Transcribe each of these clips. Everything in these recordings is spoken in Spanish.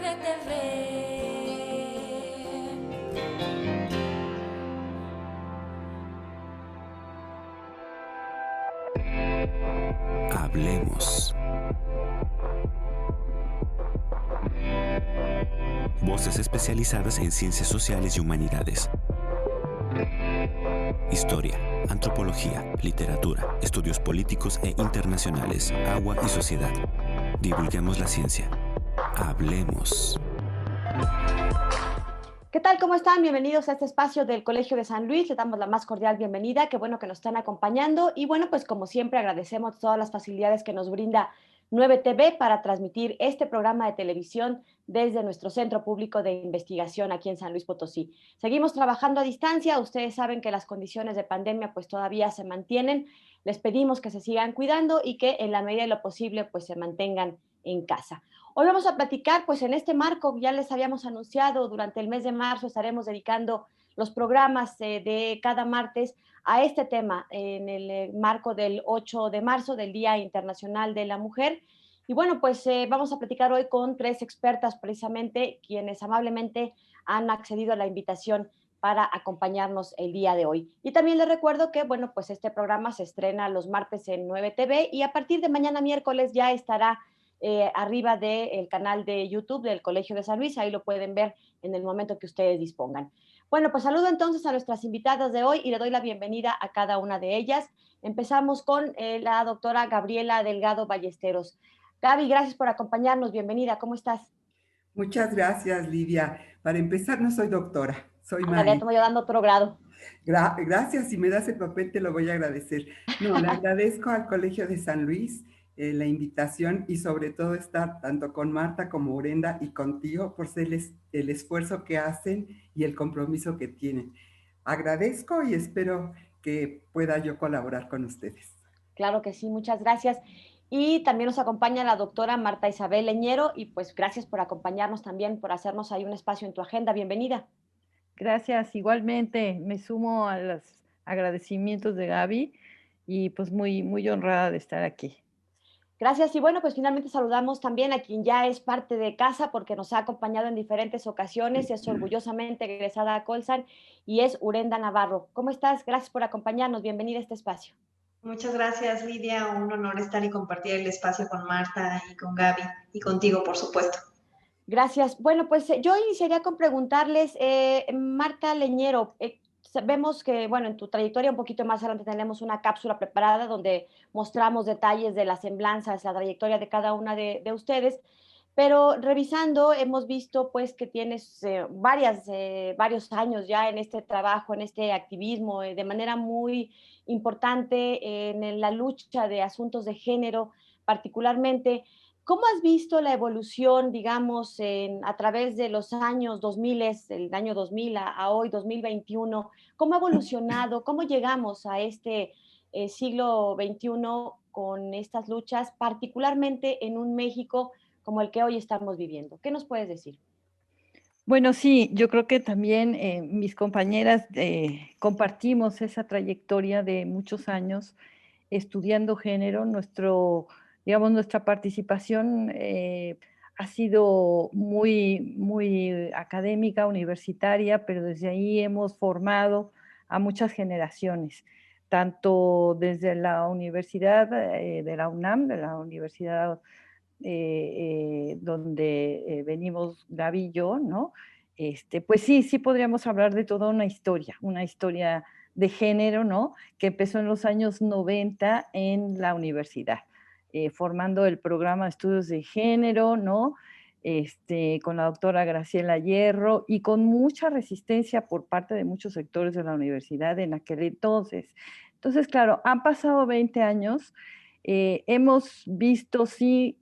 9TV. Hablemos. Voces especializadas en ciencias sociales y humanidades. Historia, antropología, literatura, estudios políticos e internacionales, agua y sociedad. Divulguemos la ciencia. Hablemos. ¿Qué tal? ¿Cómo están? Bienvenidos a este espacio del Colegio de San Luis. Les damos la más cordial bienvenida. Qué bueno que nos están acompañando. Y bueno, pues como siempre agradecemos todas las facilidades que nos brinda 9TV para transmitir este programa de televisión desde nuestro Centro Público de Investigación aquí en San Luis Potosí. Seguimos trabajando a distancia. Ustedes saben que las condiciones de pandemia pues todavía se mantienen. Les pedimos que se sigan cuidando y que en la medida de lo posible pues se mantengan en casa. Hoy vamos a platicar, pues en este marco, ya les habíamos anunciado, durante el mes de marzo estaremos dedicando los programas de cada martes a este tema, en el marco del 8 de marzo, del Día Internacional de la Mujer. Y bueno, pues vamos a platicar hoy con tres expertas precisamente, quienes amablemente han accedido a la invitación para acompañarnos el día de hoy. Y también les recuerdo que, bueno, pues este programa se estrena los martes en 9TV y a partir de mañana miércoles ya estará arriba del canal de YouTube del Colegio de San Luis. Ahí lo pueden ver en el momento que ustedes dispongan. Bueno, pues saludo entonces a nuestras invitadas de hoy y le doy la bienvenida a cada una de ellas. Empezamos con la doctora Gabriela Delgado Ballesteros. Gaby, gracias por acompañarnos. Bienvenida. ¿Cómo estás? Muchas gracias, Lidia. Para empezar, no soy doctora, soy Ándale, ya te maestra. voy dando otro grado. Gracias, si me das el papel te lo voy a agradecer. No, le agradezco al Colegio de San Luis la invitación y sobre todo estar tanto con Marta como Urenda y contigo por ser el esfuerzo que hacen y el compromiso que tienen. Agradezco y espero que pueda yo colaborar con ustedes. Claro que sí, muchas gracias. Y también nos acompaña la doctora Marta Isabel Leñero y pues gracias por acompañarnos también, por hacernos ahí un espacio en tu agenda. Bienvenida. Gracias, igualmente me sumo a los agradecimientos de Gaby y pues muy honrada de estar aquí. Gracias. Y bueno, pues finalmente saludamos también a quien ya es parte de casa porque nos ha acompañado en diferentes ocasiones, es orgullosamente egresada a Colsan y es Urenda Navarro. ¿Cómo estás? Gracias por acompañarnos. Bienvenida a este espacio. Muchas gracias, Lidia. Un honor estar y compartir el espacio con Marta y con Gaby y contigo, por supuesto. Gracias. Bueno, pues yo iniciaría con preguntarles, Marta Leñero, vemos que, bueno, en tu trayectoria un poquito más adelante tenemos una cápsula preparada donde mostramos detalles de las semblanzas, la trayectoria de cada una de ustedes, pero revisando hemos visto pues que tienes varios años ya en este trabajo, en este activismo, de manera muy importante en la lucha de asuntos de género particularmente. ¿Cómo has visto la evolución, digamos, a través de los años 2000, el año 2000 a hoy, 2021? ¿Cómo ha evolucionado? ¿Cómo llegamos a este siglo XXI con estas luchas, particularmente en un México como el que hoy estamos viviendo? ¿Qué nos puedes decir? Bueno, sí, yo creo que también mis compañeras compartimos esa trayectoria de muchos años estudiando género. Digamos, nuestra participación ha sido muy académica, universitaria, pero desde ahí hemos formado a muchas generaciones, tanto desde la Universidad de la UNAM, de la Universidad donde venimos Gaby y yo, ¿no? Pues sí podríamos hablar de toda una historia de género, ¿no? Que empezó en los años 90 en la universidad, formando el programa de estudios de género, ¿no? Con la doctora Graciela Hierro y con mucha resistencia por parte de muchos sectores de la universidad en aquel entonces. Entonces, claro, han pasado 20 años. Hemos visto, sí,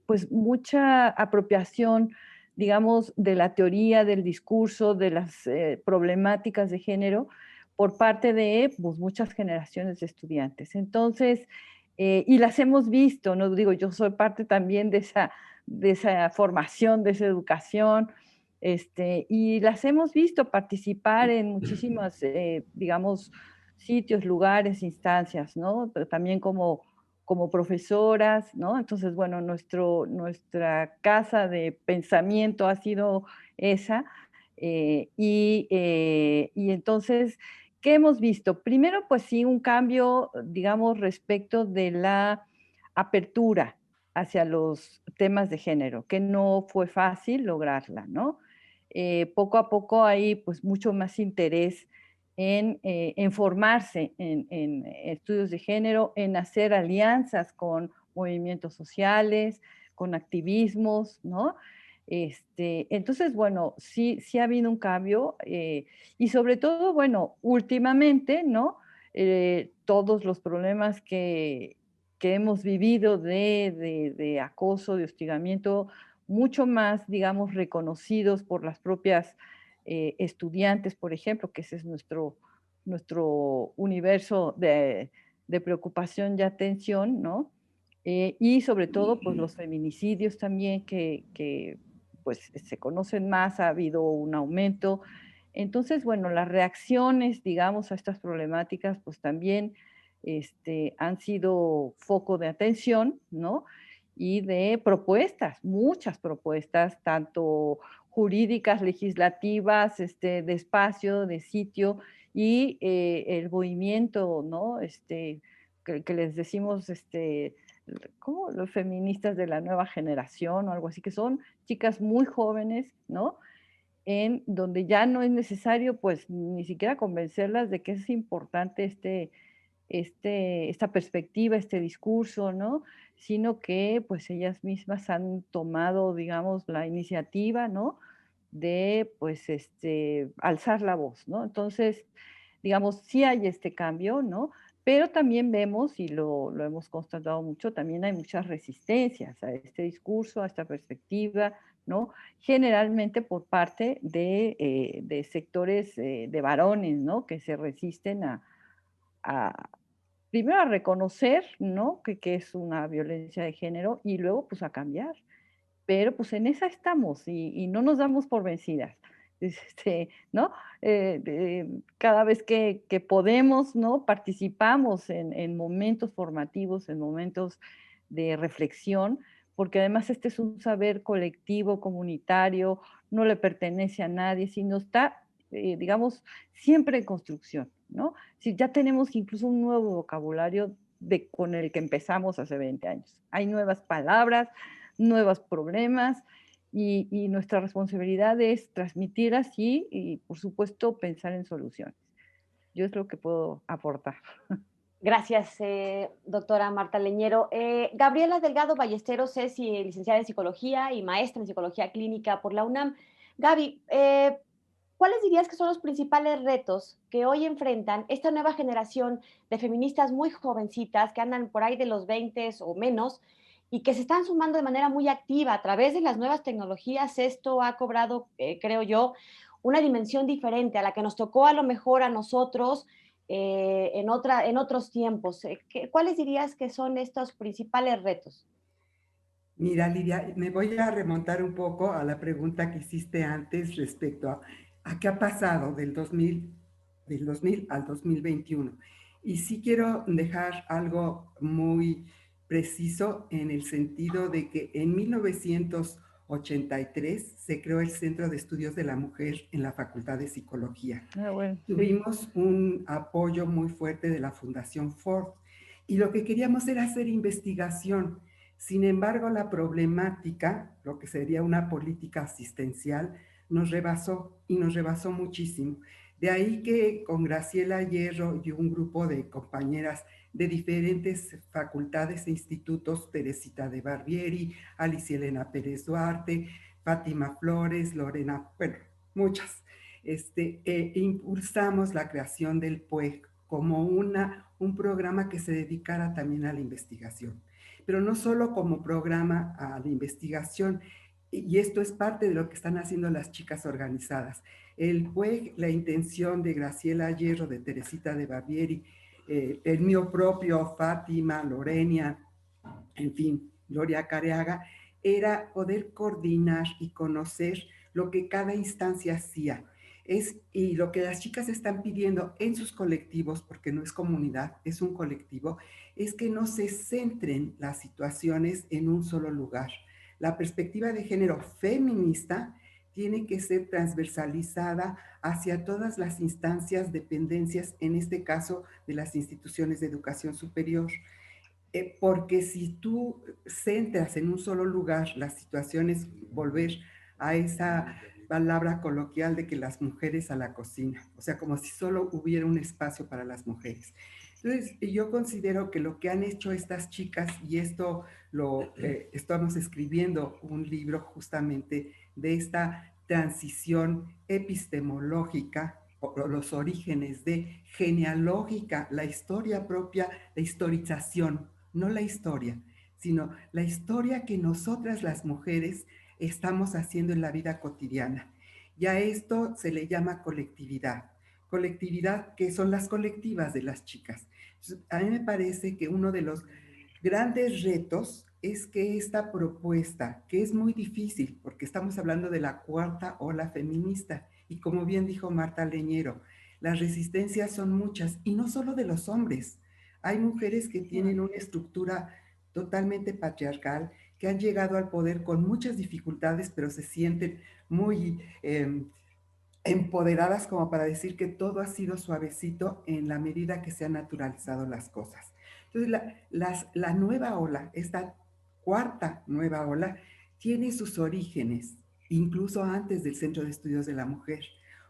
pues mucha apropiación, digamos, de la teoría, del discurso, de las problemáticas de género por parte de pues, muchas generaciones de estudiantes. Entonces, y las hemos visto, no digo, yo soy parte también de esa formación, de esa educación, y las hemos visto participar en muchísimas, digamos, sitios, lugares, instancias, ¿no? Pero también como como profesoras, ¿no? Entonces, bueno, nuestra casa de pensamiento ha sido esa. Y entonces, ¿qué hemos visto? Primero, pues sí, un cambio, digamos, respecto de la apertura hacia los temas de género, que no fue fácil lograrla, ¿no? Poco a poco hay pues mucho más interés en formarse en estudios de género, en hacer alianzas con movimientos sociales, con activismos, ¿no? Entonces, bueno, sí ha habido un cambio y sobre todo, bueno, últimamente, ¿no? Todos los problemas que hemos vivido de acoso, de hostigamiento, mucho más, digamos, reconocidos por las propias estudiantes, por ejemplo, que ese es nuestro universo de preocupación y atención, ¿no? Y sobre todo, pues los feminicidios también que pues se conocen más, ha habido un aumento. Entonces, bueno, las reacciones, digamos, a estas problemáticas, pues también han sido foco de atención, ¿no? Y de propuestas, muchas propuestas, tanto jurídicas, legislativas, de espacio, de sitio, y el movimiento, ¿no? Que les decimos, ¿cómo? Los feministas de la nueva generación o algo así, que son chicas muy jóvenes, ¿no? En donde ya no es necesario, pues, ni siquiera convencerlas de que es importante esta perspectiva, este discurso, ¿no? Sino que, pues, ellas mismas han tomado, digamos, la iniciativa, ¿no? De, pues, alzar la voz, ¿no? Entonces, digamos, sí hay este cambio, ¿no? Pero también vemos, y lo hemos constatado mucho, también hay muchas resistencias a este discurso, a esta perspectiva, ¿no? Generalmente por parte de sectores de varones, ¿no? Que se resisten a primero a reconocer, ¿no? Que es una violencia de género y luego, pues, a cambiar. Pero, pues, en esa estamos y no nos damos por vencidas. ¿No? Cada vez que podemos, ¿no? Participamos en momentos formativos, en momentos de reflexión, porque además este es un saber colectivo, comunitario, no le pertenece a nadie, sino está, digamos, siempre en construcción, ¿no? Si ya tenemos incluso un nuevo vocabulario con el que empezamos hace 20 años. Hay nuevas palabras, nuevos problemas, y nuestra responsabilidad es transmitir así y, por supuesto, pensar en soluciones. Yo es lo que puedo aportar. Gracias, doctora Marta Leñero. Gabriela Delgado Ballesteros es licenciada en Psicología y maestra en Psicología Clínica por la UNAM. Gaby, ¿cuáles dirías que son los principales retos que hoy enfrentan esta nueva generación de feministas muy jovencitas que andan por ahí de los 20 o menos y que se están sumando de manera muy activa a través de las nuevas tecnologías? Esto ha cobrado, creo yo, una dimensión diferente a la que nos tocó a lo mejor a nosotros en otros tiempos. ¿Cuáles dirías que son estos principales retos? Mira, Lidia, me voy a remontar un poco a la pregunta que hiciste antes respecto a qué ha pasado del 2000 al 2021. Y sí quiero dejar algo muy preciso en el sentido de que en 1983 se creó el Centro de Estudios de la Mujer en la Facultad de Psicología. Bueno, Tuvimos un apoyo muy fuerte de la Fundación Ford y lo que queríamos era hacer investigación. Sin embargo, la problemática, lo que sería una política asistencial, nos rebasó y nos rebasó muchísimo. De ahí que con Graciela Hierro y un grupo de compañeras de diferentes facultades e institutos, Teresita de Barbieri, Alicia Elena Pérez Duarte, Fátima Flores, Lorena, bueno, muchas, impulsamos la creación del PUEG como un programa que se dedicara también a la investigación, pero no solo como programa a la investigación, y esto es parte de lo que están haciendo las chicas organizadas. El PUEG, la intención de Graciela Hierro, de Teresita de Barbieri, el mío propio, Fátima, Lorena, en fin, Gloria Careaga, era poder coordinar y conocer lo que cada instancia hacía. Y lo que las chicas están pidiendo en sus colectivos, porque no es comunidad, es un colectivo, es que no se centren las situaciones en un solo lugar. La perspectiva de género feminista tiene que ser transversalizada hacia todas las instancias, dependencias, en este caso de las instituciones de educación superior. Porque si tú centras en un solo lugar las situaciones, volver a esa palabra coloquial de que las mujeres a la cocina, o sea, como si solo hubiera un espacio para las mujeres. Entonces, yo considero que lo que han hecho estas chicas, y esto estamos escribiendo un libro justamente de esta transición epistemológica, o los orígenes de genealógica, la historia propia, la historización, no la historia, sino la historia que nosotras las mujeres estamos haciendo en la vida cotidiana. Y a esto se le llama colectividad. Colectividad que son las colectivas de las chicas. A mí me parece que uno de los grandes retos es que esta propuesta, que es muy difícil, porque estamos hablando de la cuarta ola feminista, y como bien dijo Marta Leñero, las resistencias son muchas, y no solo de los hombres. Hay mujeres que tienen una estructura totalmente patriarcal, que han llegado al poder con muchas dificultades, pero se sienten muy empoderadas como para decir que todo ha sido suavecito en la medida que se han naturalizado las cosas. Entonces, la nueva ola, esta cuarta nueva ola, tiene sus orígenes, incluso antes del Centro de Estudios de la Mujer.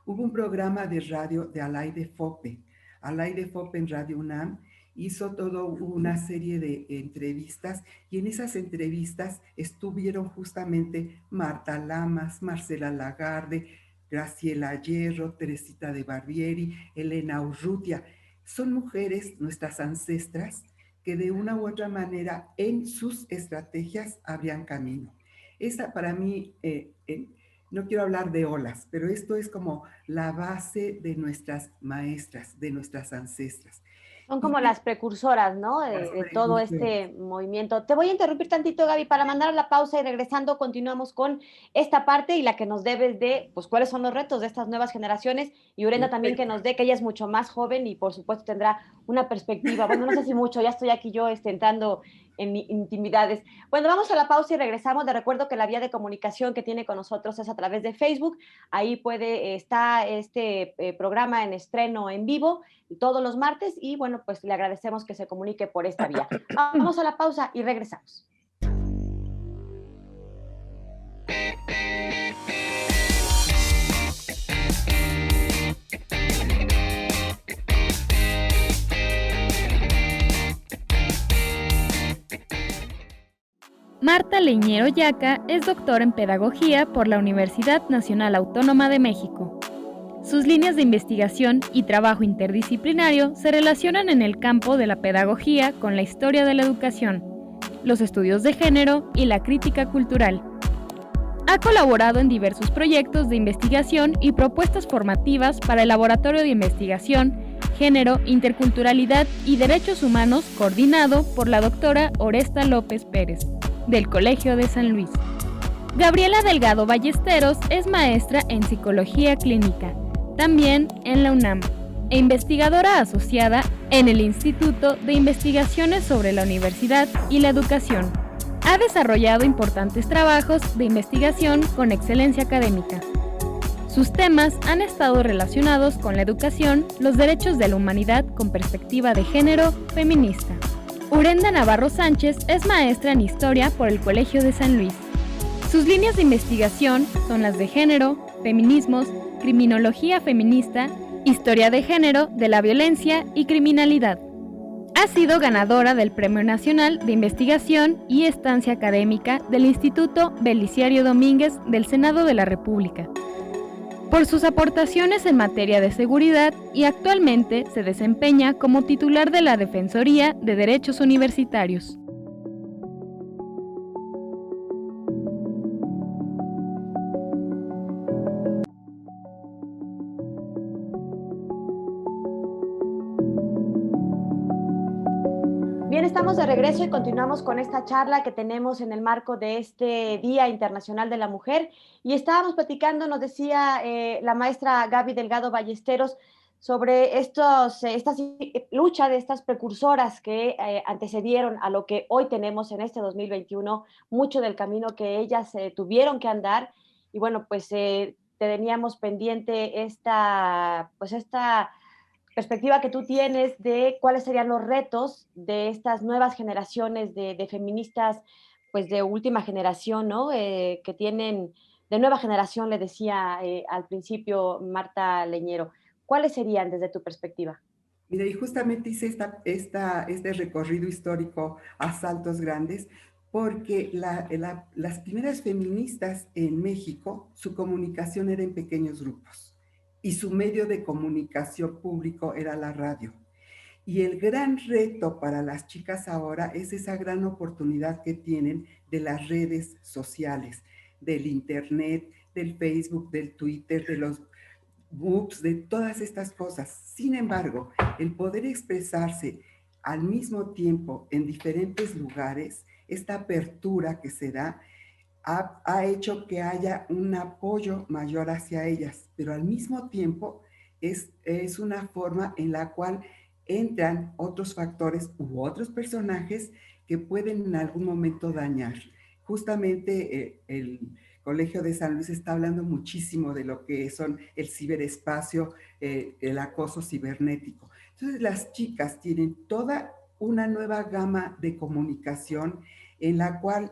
Hubo un programa de radio de Alaide Fope. Alaide Fope en Radio UNAM hizo toda una serie de entrevistas, y en esas entrevistas estuvieron justamente Marta Lamas, Marcela Lagarde, Graciela Hierro, Teresita de Barbieri, Elena Urrutia. Son mujeres, nuestras ancestras, que de una u otra manera en sus estrategias abrían camino. Esa para mí, no quiero hablar de olas, pero esto es como la base de nuestras maestras, de nuestras ancestras. Son como las precursoras, ¿no? De todo este movimiento. Te voy a interrumpir tantito, Gaby, para mandar a la pausa, y regresando continuamos con esta parte y la que nos debes de, pues, cuáles son los retos de estas nuevas generaciones, y Urenda también, que nos dé, que ella es mucho más joven y por supuesto tendrá una perspectiva. Bueno, no sé si mucho, ya estoy aquí yo entrando en intimidades. Bueno, vamos a la pausa y regresamos. Les recuerdo que la vía de comunicación que tiene con nosotros es a través de Facebook. Ahí está este programa en estreno en vivo todos los martes, y bueno, pues le agradecemos que se comunique por esta vía. Vamos a la pausa y regresamos. Marta Leñero Yaca es doctora en Pedagogía por la Universidad Nacional Autónoma de México. Sus líneas de investigación y trabajo interdisciplinario se relacionan en el campo de la pedagogía con la historia de la educación, los estudios de género y la crítica cultural. Ha colaborado en diversos proyectos de investigación y propuestas formativas para el Laboratorio de Investigación, Género, Interculturalidad y Derechos Humanos, coordinado por la doctora Oresta López Pérez, del Colegio de San Luis. Gabriela Delgado Ballesteros es maestra en Psicología Clínica, también en la UNAM, e investigadora asociada en el Instituto de Investigaciones sobre la Universidad y la Educación. Ha desarrollado importantes trabajos de investigación con excelencia académica. Sus temas han estado relacionados con la educación, los derechos de la humanidad con perspectiva de género feminista. Urenda Navarro Sánchez es maestra en Historia por el Colegio de San Luis. Sus líneas de investigación son las de género, feminismos, criminología feminista, historia de género, de la violencia y criminalidad. Ha sido ganadora del Premio Nacional de Investigación y Estancia Académica del Instituto Belisario Domínguez del Senado de la República por sus aportaciones en materia de seguridad, y actualmente se desempeña como titular de la Defensoría de Derechos Universitarios. Bien, Bien, estamos de regreso y continuamos con esta charla que tenemos en el marco de este Día Internacional de la Mujer. Y estábamos platicando, nos decía la maestra Gaby Delgado Ballesteros, sobre esta lucha de estas precursoras que antecedieron a lo que hoy tenemos en este 2021, mucho del camino que ellas tuvieron que andar. Y bueno, pues teníamos pendiente esta perspectiva que tú tienes de cuáles serían los retos de estas nuevas generaciones de feministas, pues de última generación, ¿no? Que tienen, de nueva generación, le decía al principio Marta Leñero. ¿Cuáles serían desde tu perspectiva? Mira, y justamente hice este recorrido histórico a saltos grandes, porque las primeras feministas en México, su comunicación era en pequeños grupos y su medio de comunicación público era la radio. Y el gran reto para las chicas ahora es esa gran oportunidad que tienen de las redes sociales, del internet, del Facebook, del Twitter, de los books, de todas estas cosas. Sin embargo, el poder expresarse al mismo tiempo en diferentes lugares, esta apertura que se da, ha hecho que haya un apoyo mayor hacia ellas, pero al mismo tiempo es una forma en la cual entran otros factores u otros personajes que pueden en algún momento dañar. Justamente el Colegio de San Luis está hablando muchísimo de lo que son el ciberespacio, el acoso cibernético. Entonces las chicas tienen toda una nueva gama de comunicación en la cual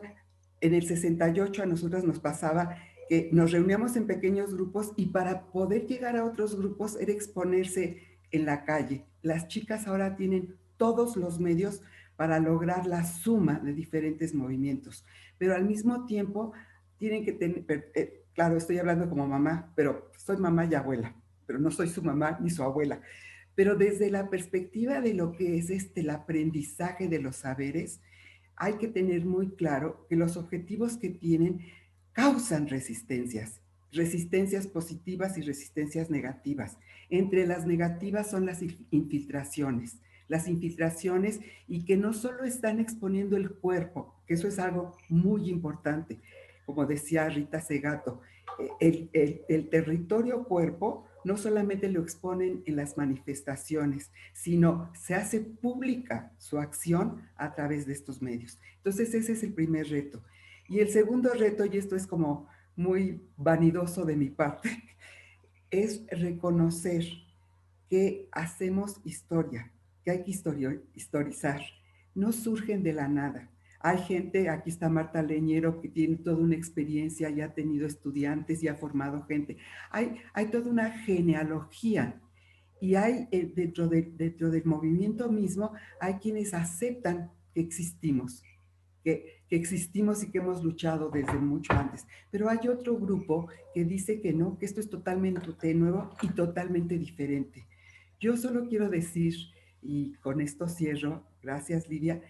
en el 68 a nosotros nos pasaba que nos reuníamos en pequeños grupos y para poder llegar a otros grupos era exponerse en la calle. Las chicas ahora tienen todos los medios para lograr la suma de diferentes movimientos, pero al mismo tiempo tienen que tener, claro, estoy hablando como mamá, pero soy mamá y abuela, pero no soy su mamá ni su abuela. Pero desde la perspectiva de lo que es el aprendizaje de los saberes, hay que tener muy claro que los objetivos que tienen causan resistencias positivas y resistencias negativas. Entre las negativas son las infiltraciones y que no solo están exponiendo el cuerpo, que eso es algo muy importante, como decía Rita Segato, el territorio cuerpo no solamente lo exponen en las manifestaciones, sino se hace pública su acción a través de estos medios. Entonces ese es el primer reto. Y el segundo reto, y esto es como muy vanidoso de mi parte, es reconocer que hacemos historia, que hay que historizar. No surgen de la nada. Hay gente, aquí está Marta Leñero, que tiene toda una experiencia y ha tenido estudiantes y ha formado gente. Hay toda una genealogía y hay dentro del movimiento mismo, hay quienes aceptan que existimos, que existimos y que hemos luchado desde mucho antes. Pero hay otro grupo que dice que no, que esto es totalmente nuevo y totalmente diferente. Yo solo quiero decir, y con esto cierro, gracias Lidia,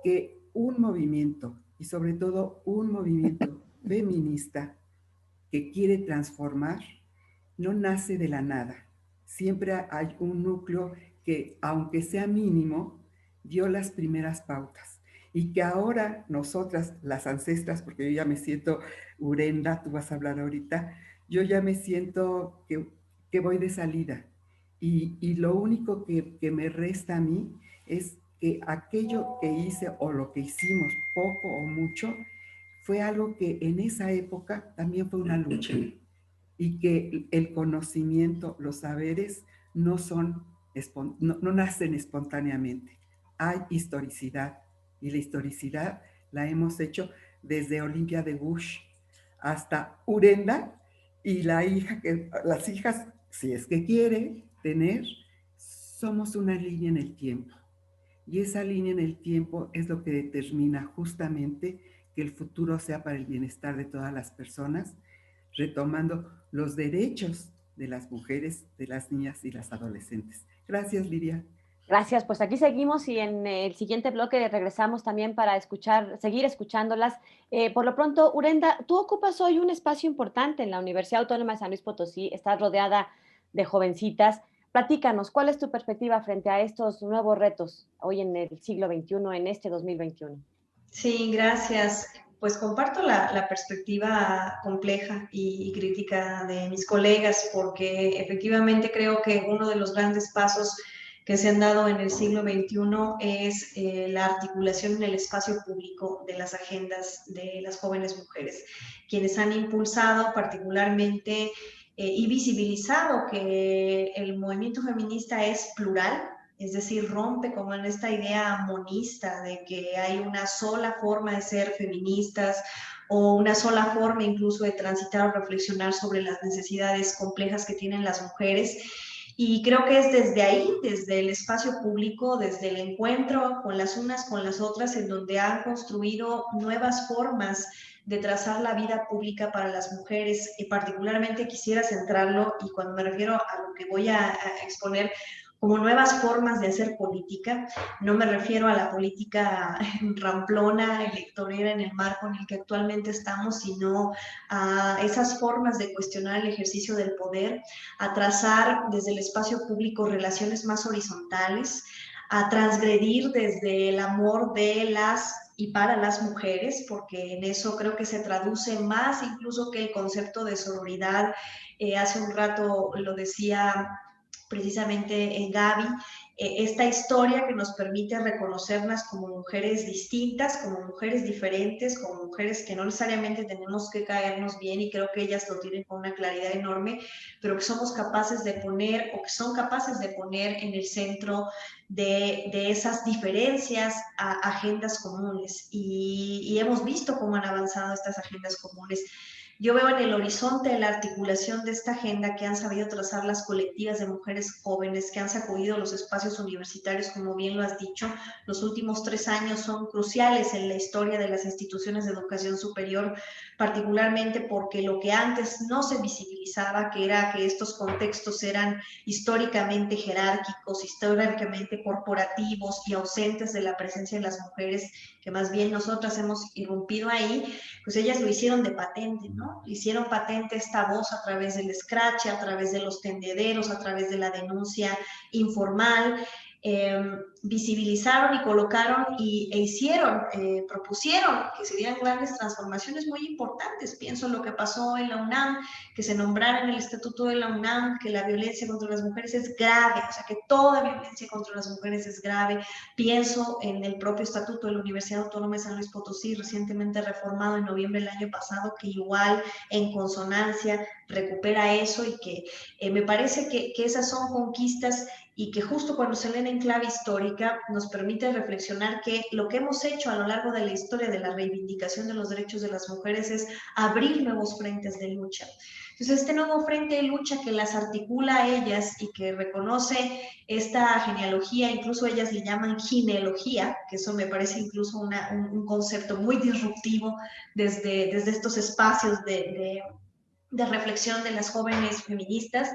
que un movimiento, y sobre todo un movimiento feminista que quiere transformar, no nace de la nada. Siempre hay un núcleo que, aunque sea mínimo, dio las primeras pautas. Y que ahora nosotras, las ancestras, porque yo ya me siento Urenda, tú vas a hablar ahorita, yo ya me siento que voy de salida. Y lo único que me resta a mí es que aquello que hice o lo que hicimos, poco o mucho, fue algo que en esa época también fue una lucha y que el conocimiento, los saberes no nacen espontáneamente. Hay historicidad y la historicidad la hemos hecho desde Olimpia de Bush hasta Urenda y las hijas, si es que quiere tener, somos una línea en el tiempo. Y esa línea en el tiempo es lo que determina justamente que el futuro sea para el bienestar de todas las personas, retomando los derechos de las mujeres, de las niñas y las adolescentes. Gracias, Lidia. Gracias, pues aquí seguimos y en el siguiente bloque regresamos también para seguir escuchándolas. Por lo pronto, Urenda, tú ocupas hoy un espacio importante en la Universidad Autónoma de San Luis Potosí, estás rodeada de jovencitas. Platícanos, ¿cuál es tu perspectiva frente a estos nuevos retos hoy en el siglo XXI, en este 2021? Sí, gracias. Pues comparto la perspectiva compleja y crítica de mis colegas, porque efectivamente creo que uno de los grandes pasos que se han dado en el siglo XXI es la articulación en el espacio público de las agendas de las jóvenes mujeres, quienes han impulsado particularmente y visibilizado que el movimiento feminista es plural, es decir, rompe como en esta idea monista de que hay una sola forma de ser feministas o una sola forma incluso de transitar o reflexionar sobre las necesidades complejas que tienen las mujeres. Y creo que es desde ahí, desde el espacio público, desde el encuentro con las unas con las otras, en donde han construido nuevas formas de trazar la vida pública para las mujeres. Y particularmente quisiera centrarlo, y cuando me refiero a lo que voy a exponer, como nuevas formas de hacer política. No me refiero a la política ramplona, electorera en el marco en el que actualmente estamos, sino a esas formas de cuestionar el ejercicio del poder, a trazar desde el espacio público relaciones más horizontales, a transgredir desde el amor de las y para las mujeres, porque en eso creo que se traduce más incluso que el concepto de sororidad. Hace un rato lo decía precisamente en Gaby, esta historia que nos permite reconocernos como mujeres distintas, como mujeres diferentes, como mujeres que no necesariamente tenemos que caernos bien, y creo que ellas lo tienen con una claridad enorme, pero que somos capaces de poner, o que son capaces de poner en el centro de esas diferencias a agendas comunes, y hemos visto cómo han avanzado estas agendas comunes. Yo veo en el horizonte la articulación de esta agenda que han sabido trazar las colectivas de mujeres jóvenes, que han sacudido los espacios universitarios, como bien lo has dicho. Los últimos 3 años son cruciales en la historia de las instituciones de educación superior, particularmente porque lo que antes no se visibilizaba, que era que estos contextos eran históricamente jerárquicos, históricamente corporativos y ausentes de la presencia de las mujeres, que más bien nosotras hemos irrumpido ahí, pues ellas lo hicieron de patente, ¿no? Hicieron patente esta voz a través del scratch, a través de los tendederos, a través de la denuncia informal, visibilizaron y colocaron e hicieron, propusieron que se dieran grandes transformaciones muy importantes. Pienso en lo que pasó en la UNAM, que se nombrara en el estatuto de la UNAM que la violencia contra las mujeres es grave, o sea, que toda violencia contra las mujeres es grave. Pienso en el propio estatuto de la Universidad Autónoma de San Luis Potosí, recientemente reformado en noviembre del año pasado, que igual en consonancia recupera eso, y que me parece que esas son conquistas, y que justo cuando se leen en clave histórica nos permite reflexionar que lo que hemos hecho a lo largo de la historia de la reivindicación de los derechos de las mujeres es abrir nuevos frentes de lucha. Entonces, este nuevo frente de lucha que las articula a ellas y que reconoce esta genealogía, incluso ellas le llaman gineología, que eso me parece incluso un concepto muy disruptivo desde estos espacios de reflexión de las jóvenes feministas,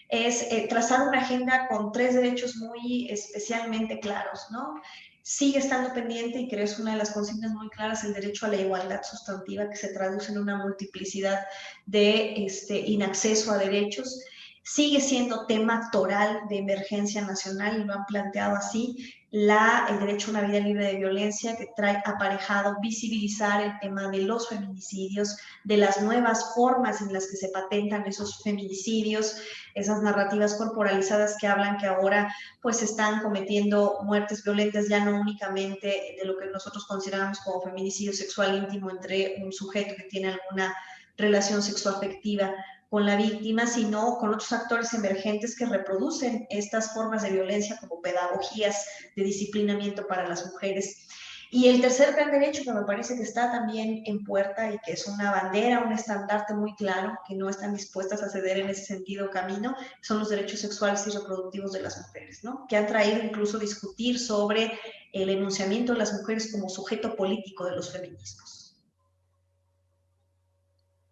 es trazar una agenda con 3 derechos muy especialmente claros, ¿no? Sigue estando pendiente, y creo que es una de las consignas muy claras, el derecho a la igualdad sustantiva, que se traduce en una multiplicidad de inacceso a derechos. Sigue siendo tema toral de emergencia nacional, y lo han planteado así, el derecho a una vida libre de violencia, que trae aparejado visibilizar el tema de los feminicidios, de las nuevas formas en las que se patentan esos feminicidios, esas narrativas corporalizadas que hablan que ahora pues están cometiendo muertes violentas, ya no únicamente de lo que nosotros consideramos como feminicidio sexual íntimo entre un sujeto que tiene alguna relación sexoafectiva con la víctima, sino con otros actores emergentes que reproducen estas formas de violencia como pedagogías de disciplinamiento para las mujeres. Y el tercer gran derecho, que me parece que está también en puerta y que es una bandera, un estandarte muy claro, que no están dispuestas a ceder en ese sentido camino, son los derechos sexuales y reproductivos de las mujeres, ¿no? Que han traído incluso discutir sobre el enunciamiento de las mujeres como sujeto político de los feminismos.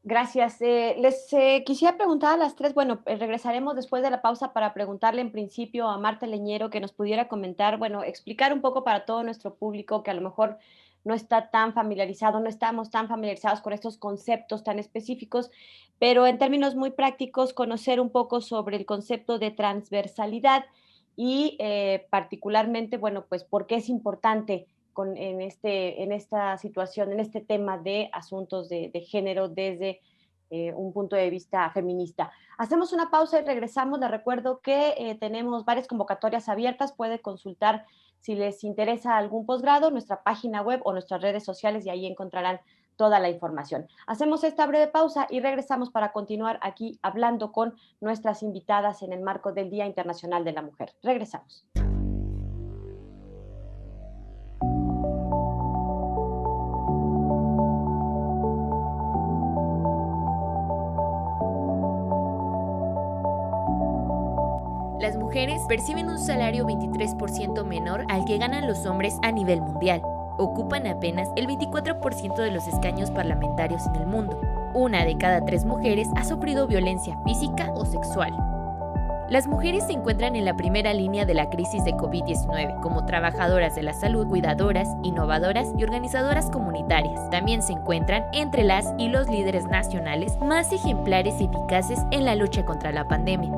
Gracias. Les quisiera preguntar a las 3, bueno, regresaremos después de la pausa para preguntarle en principio a Marta Leñero que nos pudiera comentar, bueno, explicar un poco para todo nuestro público que a lo mejor no está tan familiarizado, no estamos tan familiarizados con estos conceptos tan específicos, pero en términos muy prácticos, conocer un poco sobre el concepto de transversalidad y particularmente, bueno, pues por qué es importante en esta situación, en este tema de asuntos de género desde un punto de vista feminista. Hacemos una pausa y regresamos. Les recuerdo que tenemos varias convocatorias abiertas. Puede consultar si les interesa algún posgrado, nuestra página web o nuestras redes sociales y ahí encontrarán toda la información. Hacemos esta breve pausa y regresamos para continuar aquí hablando con nuestras invitadas en el marco del Día Internacional de la Mujer. Regresamos. Las mujeres perciben un salario 23% menor al que ganan los hombres a nivel mundial. Ocupan apenas el 24% de los escaños parlamentarios en el mundo. 1 de cada 3 mujeres ha sufrido violencia física o sexual. Las mujeres se encuentran en la primera línea de la crisis de COVID-19, como trabajadoras de la salud, cuidadoras, innovadoras y organizadoras comunitarias. También se encuentran entre las y los líderes nacionales más ejemplares y eficaces en la lucha contra la pandemia.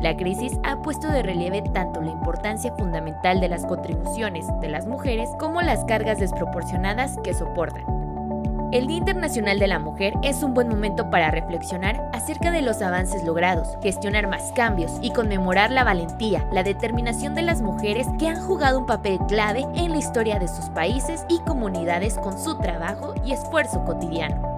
La crisis ha puesto de relieve tanto la importancia fundamental de las contribuciones de las mujeres como las cargas desproporcionadas que soportan. El Día Internacional de la Mujer es un buen momento para reflexionar acerca de los avances logrados, gestionar más cambios y conmemorar la valentía, la determinación de las mujeres que han jugado un papel clave en la historia de sus países y comunidades con su trabajo y esfuerzo cotidiano.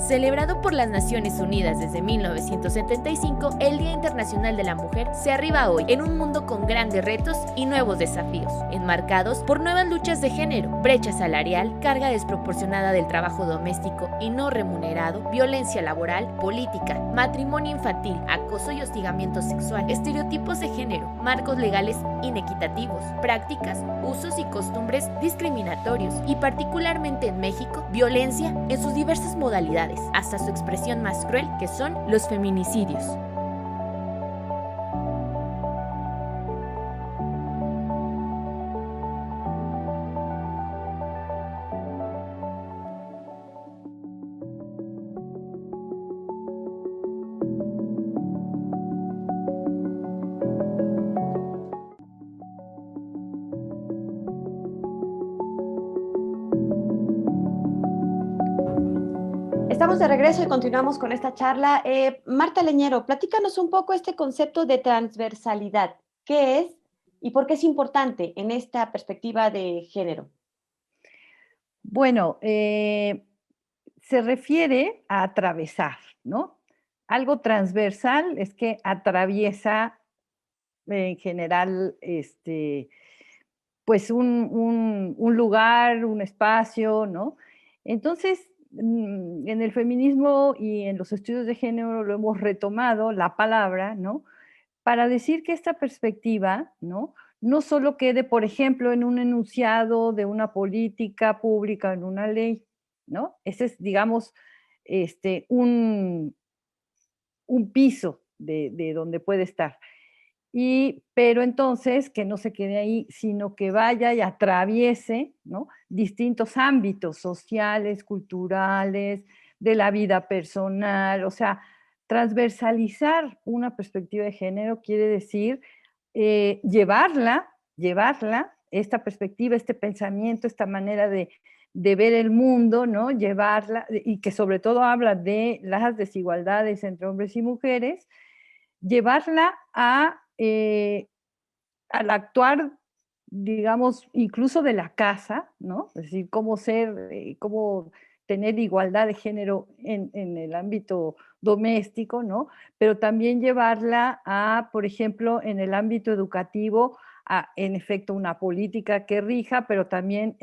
Celebrado por las Naciones Unidas desde 1975, el Día Internacional de la Mujer se arriba hoy en un mundo con grandes retos y nuevos desafíos, enmarcados por nuevas luchas de género, brecha salarial, carga desproporcionada del trabajo doméstico y no remunerado, violencia laboral, política, matrimonio infantil, acoso y hostigamiento sexual, estereotipos de género, marcos legales inequitativos, prácticas, usos y costumbres discriminatorios y particularmente en México, violencia en sus diversas modalidades, hasta su expresión más cruel, que son los feminicidios. Estamos de regreso y continuamos con esta charla. Marta Leñero, platícanos un poco este concepto de transversalidad. ¿Qué es y por qué es importante en esta perspectiva de género? Bueno, se refiere a atravesar, ¿no? Algo transversal es que atraviesa en general pues un lugar, un espacio, ¿no? Entonces, en el feminismo y en los estudios de género lo hemos retomado, la palabra, ¿no? Para decir que esta perspectiva, ¿no? No solo quede, por ejemplo, en un enunciado de una política pública, en una ley, ¿no? Ese es, digamos, un piso de donde puede estar. Pero entonces que no se quede ahí, sino que vaya y atraviese, ¿no? Distintos ámbitos sociales, culturales, de la vida personal. O sea, transversalizar una perspectiva de género quiere decir llevarla, esta perspectiva, este pensamiento, esta manera de ver el mundo, ¿no? Llevarla, y que sobre todo habla de las desigualdades entre hombres y mujeres, llevarla al actuar, digamos, incluso de la casa, ¿no? Es decir, cómo tener igualdad de género en el ámbito doméstico, ¿no? Pero también llevarla por ejemplo, en el ámbito educativo, en efecto, una política que rija, pero también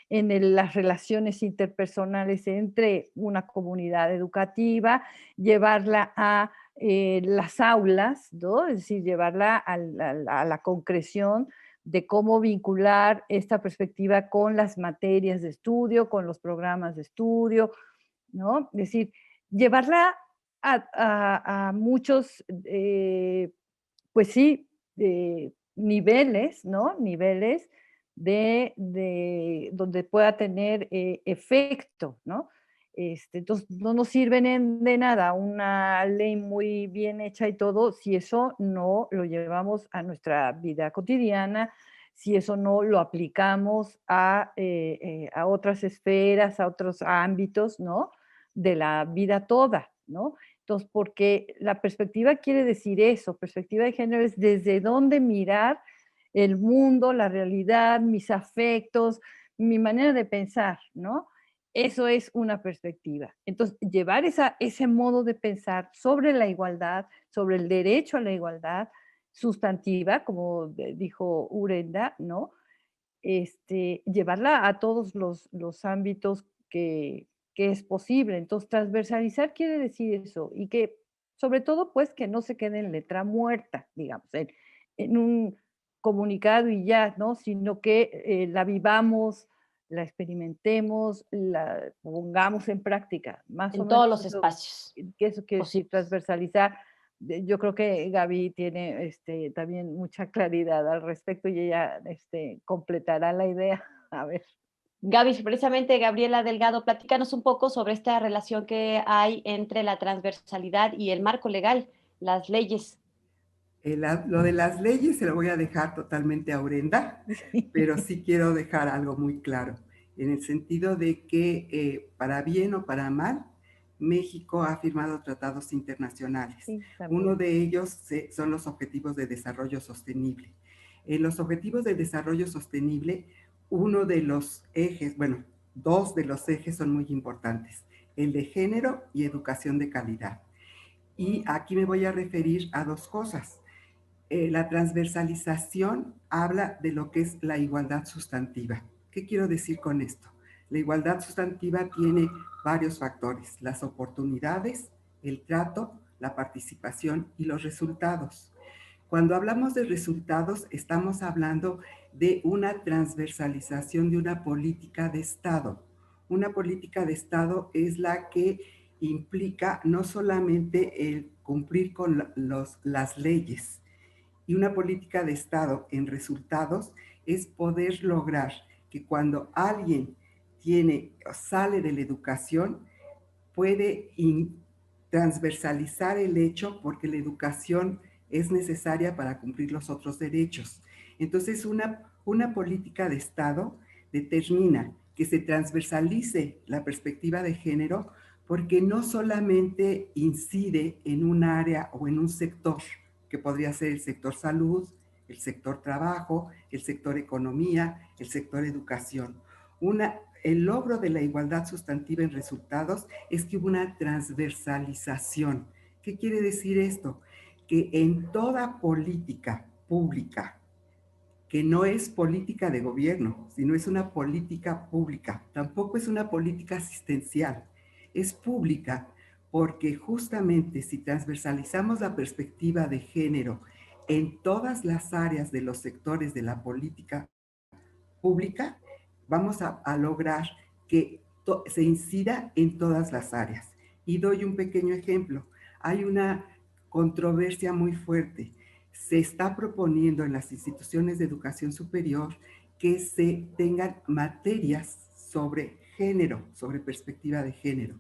las relaciones interpersonales entre una comunidad educativa, llevarla a las aulas, ¿no? Es decir, llevarla a la concreción de cómo vincular esta perspectiva con las materias de estudio, con los programas de estudio, ¿no? Es decir, llevarla a muchos, pues sí, niveles, ¿no? Niveles de donde pueda tener efecto, ¿no? Entonces, no nos sirven de nada una ley muy bien hecha y todo si eso no lo llevamos a nuestra vida cotidiana, si eso no lo aplicamos a otras esferas, a otros ámbitos, ¿no? De la vida toda, ¿no? Entonces, porque la perspectiva quiere decir eso, perspectiva de género es desde dónde mirar el mundo, la realidad, mis afectos, mi manera de pensar, ¿no? Eso es una perspectiva. Entonces, llevar ese modo de pensar sobre la igualdad, sobre el derecho a la igualdad sustantiva, como dijo Urenda, ¿no? Llevarla a todos los ámbitos que es posible. Entonces, transversalizar quiere decir eso y que, sobre todo, pues, que no se quede en letra muerta, digamos, en un comunicado y ya, ¿no? Sino que la vivamos, la experimentemos, la pongamos en práctica, más o En menos todos los espacios que eso quiere decir posibles. transversalizar. Yo creo que Gaby tiene también mucha claridad al respecto y ella completará la idea. A ver. Gaby, precisamente Gabriela Delgado, platícanos un poco sobre esta relación que hay entre la transversalidad y el marco legal, las leyes. Lo de las leyes se lo voy a dejar totalmente a Urenda, pero sí quiero dejar algo muy claro, en el sentido de que para bien o para mal, México ha firmado tratados internacionales. Sí, Uno también. de ellos son los Objetivos de Desarrollo Sostenible. En los Objetivos de Desarrollo Sostenible, uno de los ejes, bueno, dos de los ejes son muy importantes, el de género y educación de calidad. Y aquí me voy a referir a dos cosas. La transversalización habla de lo que es la igualdad sustantiva. ¿Qué quiero decir con esto? La igualdad sustantiva tiene varios factores: las oportunidades, el trato, la participación y los resultados. Cuando hablamos de resultados, estamos hablando de una transversalización de una política de Estado. Una política de Estado es la que implica no solamente el cumplir con las leyes, y una política de Estado en resultados es poder lograr que cuando alguien sale de la educación, puede transversalizar el hecho porque la educación es necesaria para cumplir los otros derechos. Entonces, una política de Estado determina que se transversalice la perspectiva de género porque no solamente incide en un área o en un sector, que podría ser el sector salud, el sector trabajo, el sector economía, el sector educación. El logro de la igualdad sustantiva en resultados es que hubo una transversalización. ¿Qué quiere decir esto? Que en toda política pública, que no es política de gobierno, sino es una política pública, tampoco es una política asistencial, es pública, porque justamente si transversalizamos la perspectiva de género en todas las áreas de los sectores de la política pública, vamos a lograr que se incida en todas las áreas. Y doy un pequeño ejemplo. Hay una controversia muy fuerte. Se está proponiendo en las instituciones de educación superior que se tengan materias sobre género, sobre perspectiva de género.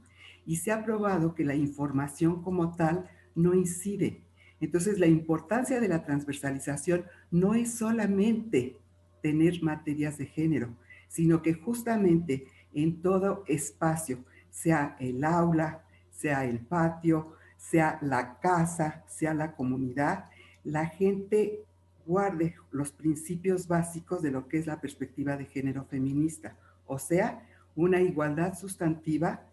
Y se ha probado que la información como tal no incide. Entonces, la importancia de la transversalización no es solamente tener materias de género, sino que justamente en todo espacio, sea el aula, sea el patio, sea la casa, sea la comunidad, la gente guarde los principios básicos de lo que es la perspectiva de género feminista, o sea, una igualdad sustantiva,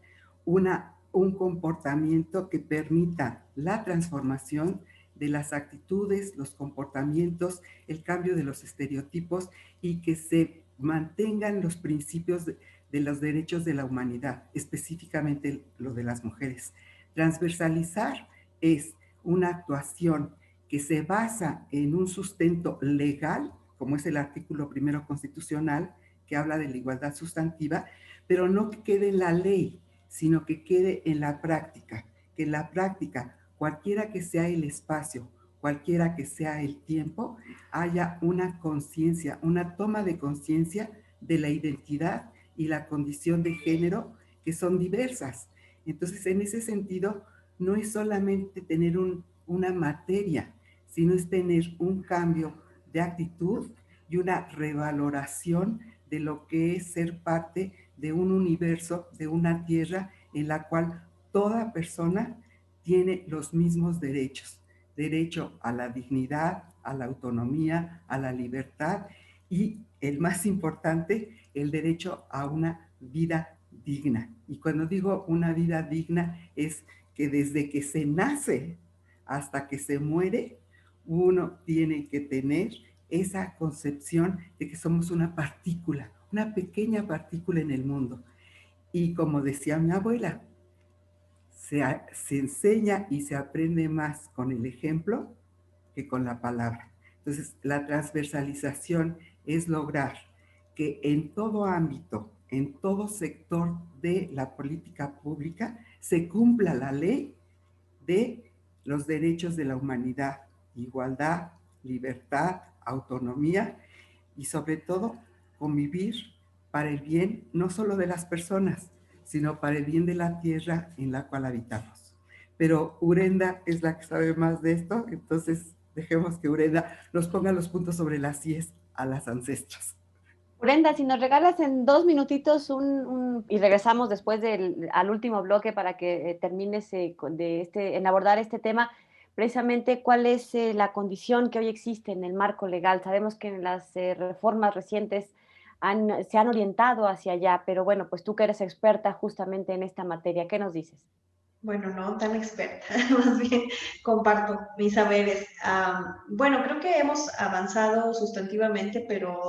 un comportamiento que permita la transformación de las actitudes, los comportamientos, el cambio de los estereotipos y que se mantengan los principios de los derechos de la humanidad, específicamente lo de las mujeres. Transversalizar es una actuación que se basa en un sustento legal, como es el artículo 1 constitucional, que habla de la igualdad sustantiva, pero no que quede en la ley, sino que quede en la práctica, que en la práctica, cualquiera que sea el espacio, cualquiera que sea el tiempo, haya una conciencia, una toma de conciencia de la identidad y la condición de género que son diversas. Entonces, en ese sentido, no es solamente tener una materia, sino es tener un cambio de actitud y una revaloración de lo que es ser parte de un universo, de una tierra en la cual toda persona tiene los mismos derechos. Derecho a la dignidad, a la autonomía, a la libertad y, el más importante, el derecho a una vida digna. Y cuando digo una vida digna es que desde que se nace hasta que se muere, uno tiene que tener esa concepción de que somos una partícula, una pequeña partícula en el mundo. Y como decía mi abuela, se enseña y se aprende más con el ejemplo que con la palabra. Entonces, la transversalización es lograr que en todo ámbito, en todo sector de la política pública, se cumpla la ley de los derechos de la humanidad, igualdad, libertad, autonomía y sobre todo convivir para el bien no solo de las personas, sino para el bien de la tierra en la cual habitamos. Pero Urenda es la que sabe más de esto, entonces dejemos que Urenda nos ponga los puntos sobre las IES a las ancestras. Brenda, si nos regalas en 2 minutitos y regresamos después al último bloque para que termines en abordar este tema, precisamente cuál es la condición que hoy existe en el marco legal. Sabemos que en las reformas recientes se han orientado hacia allá, pero bueno, pues tú que eres experta justamente en esta materia, ¿qué nos dices? Bueno, no tan experta, más bien comparto mis saberes. Bueno, creo que hemos avanzado sustantivamente, pero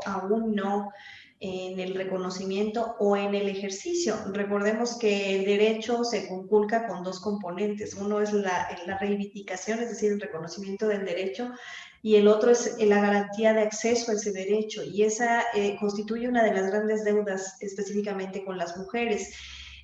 aún no en el reconocimiento o en el ejercicio. Recordemos que el derecho se conculca con 2 componentes. Uno es la reivindicación, es decir, el reconocimiento del derecho, y el otro es la garantía de acceso a ese derecho, y esa constituye una de las grandes deudas específicamente con las mujeres.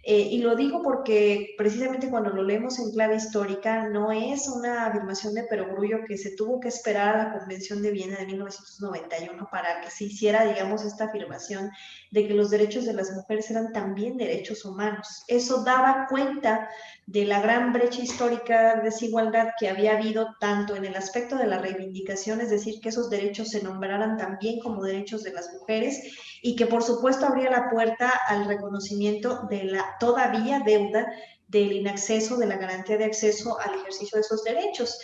Y lo digo porque precisamente cuando lo leemos en clave histórica, no es una afirmación de perogrullo que se tuvo que esperar a la Convención de Viena de 1991 para que se hiciera, digamos, esta afirmación de que los derechos de las mujeres eran también derechos humanos. Eso daba cuenta de la gran brecha histórica de desigualdad que había habido tanto en el aspecto de la reivindicación, es decir, que esos derechos se nombraran también como derechos de las mujeres, y que por supuesto abría la puerta al reconocimiento de la todavía deuda del inacceso, de la garantía de acceso al ejercicio de esos derechos.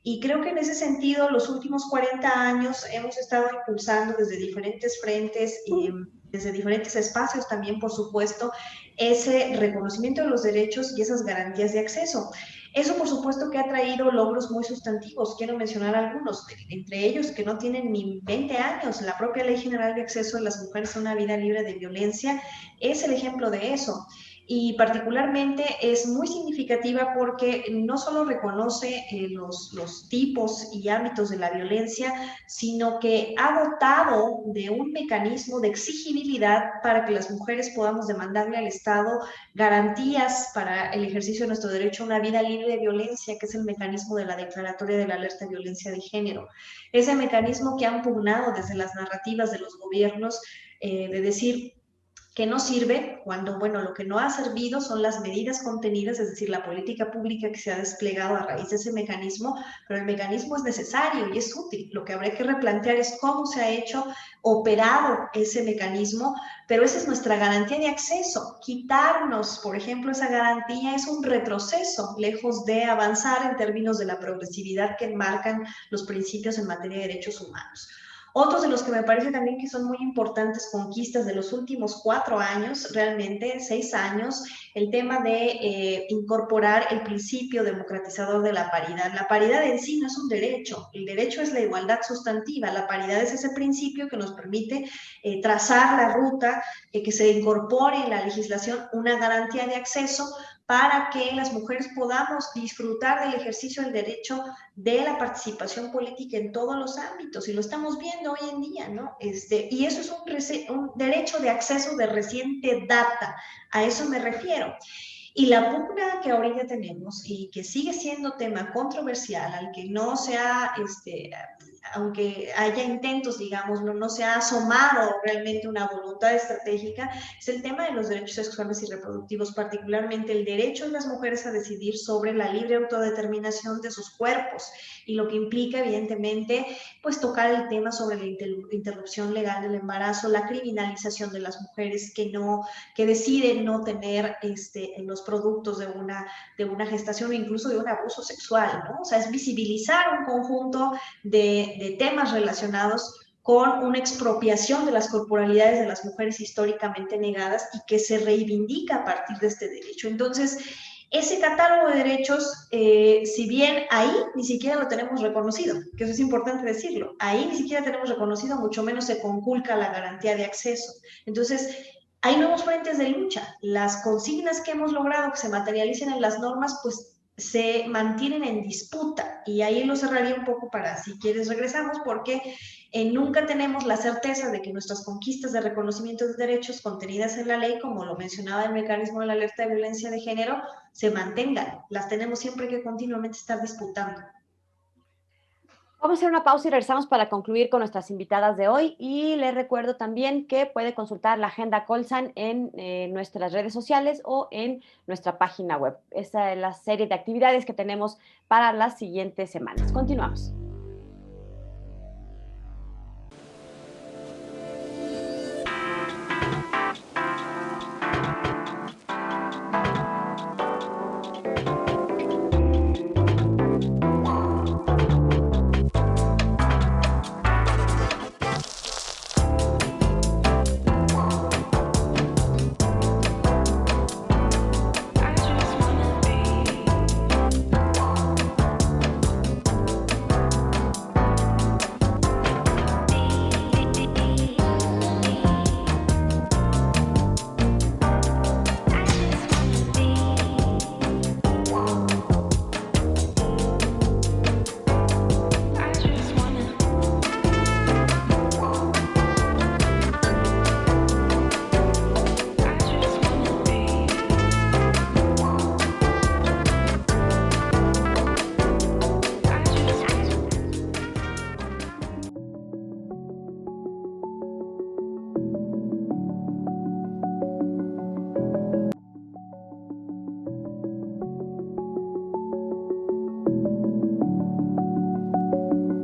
Y creo que en ese sentido, los últimos 40 años hemos estado impulsando desde diferentes frentes y desde diferentes espacios también, por supuesto, ese reconocimiento de los derechos y esas garantías de acceso. Eso, por supuesto, que ha traído logros muy sustantivos. Quiero mencionar algunos, entre ellos que no tienen ni 20 años. La propia Ley General de Acceso de las Mujeres a una Vida Libre de Violencia es el ejemplo de eso. Y particularmente es muy significativa porque no solo reconoce los tipos y ámbitos de la violencia, sino que ha dotado de un mecanismo de exigibilidad para que las mujeres podamos demandarle al Estado garantías para el ejercicio de nuestro derecho a una vida libre de violencia, que es el mecanismo de la Declaratoria de la Alerta de Violencia de Género. Ese mecanismo que han pugnado desde las narrativas de los gobiernos de decir que no sirve cuando, bueno, lo que no ha servido son las medidas contenidas, es decir, la política pública que se ha desplegado a raíz de ese mecanismo, pero el mecanismo es necesario y es útil. Lo que habría que replantear es cómo se ha hecho operado ese mecanismo, pero esa es nuestra garantía de acceso. Quitarnos, por ejemplo, esa garantía es un retroceso, lejos de avanzar en términos de la progresividad que enmarcan los principios en materia de derechos humanos. Otros de los que me parece también que son muy importantes conquistas de los últimos 4 años, realmente 6 años, el tema de incorporar el principio democratizador de la paridad. La paridad en sí no es un derecho, el derecho es la igualdad sustantiva, la paridad es ese principio que nos permite trazar la ruta, que se incorpore en la legislación una garantía de acceso para que las mujeres podamos disfrutar del ejercicio del derecho de la participación política en todos los ámbitos, y lo estamos viendo hoy en día, ¿no? Y eso es un derecho de acceso de reciente data, a eso me refiero. Y la pugna que ahorita tenemos y que sigue siendo tema controversial, al que no se ha aunque haya intentos, digamos, no se ha asomado realmente una voluntad estratégica, es el tema de los derechos sexuales y reproductivos, particularmente el derecho de las mujeres a decidir sobre la libre autodeterminación de sus cuerpos, y lo que implica, evidentemente, pues tocar el tema sobre la interrupción legal del embarazo, la criminalización de las mujeres que deciden no tener los productos de una gestación o incluso de un abuso sexual, ¿no? O sea, es visibilizar un conjunto de temas relacionados con una expropiación de las corporalidades de las mujeres históricamente negadas y que se reivindica a partir de este derecho. Entonces, ese catálogo de derechos, si bien ahí ni siquiera lo tenemos reconocido, que eso es importante decirlo, ahí ni siquiera tenemos reconocido, mucho menos se conculca la garantía de acceso. Entonces, hay nuevos frentes de lucha. Las consignas que hemos logrado que se materialicen en las normas, pues se mantienen en disputa, y ahí lo cerraría un poco para, si quieres, regresamos, porque nunca tenemos la certeza de que nuestras conquistas de reconocimiento de derechos contenidas en la ley, como lo mencionaba el mecanismo de la alerta de violencia de género, se mantengan. Las tenemos siempre que continuamente estar disputando. Vamos a hacer una pausa y regresamos para concluir con nuestras invitadas de hoy, y les recuerdo también que puede consultar la agenda Colsan en nuestras redes sociales o en nuestra página web. Esa es la serie de actividades que tenemos para las siguientes semanas. Continuamos.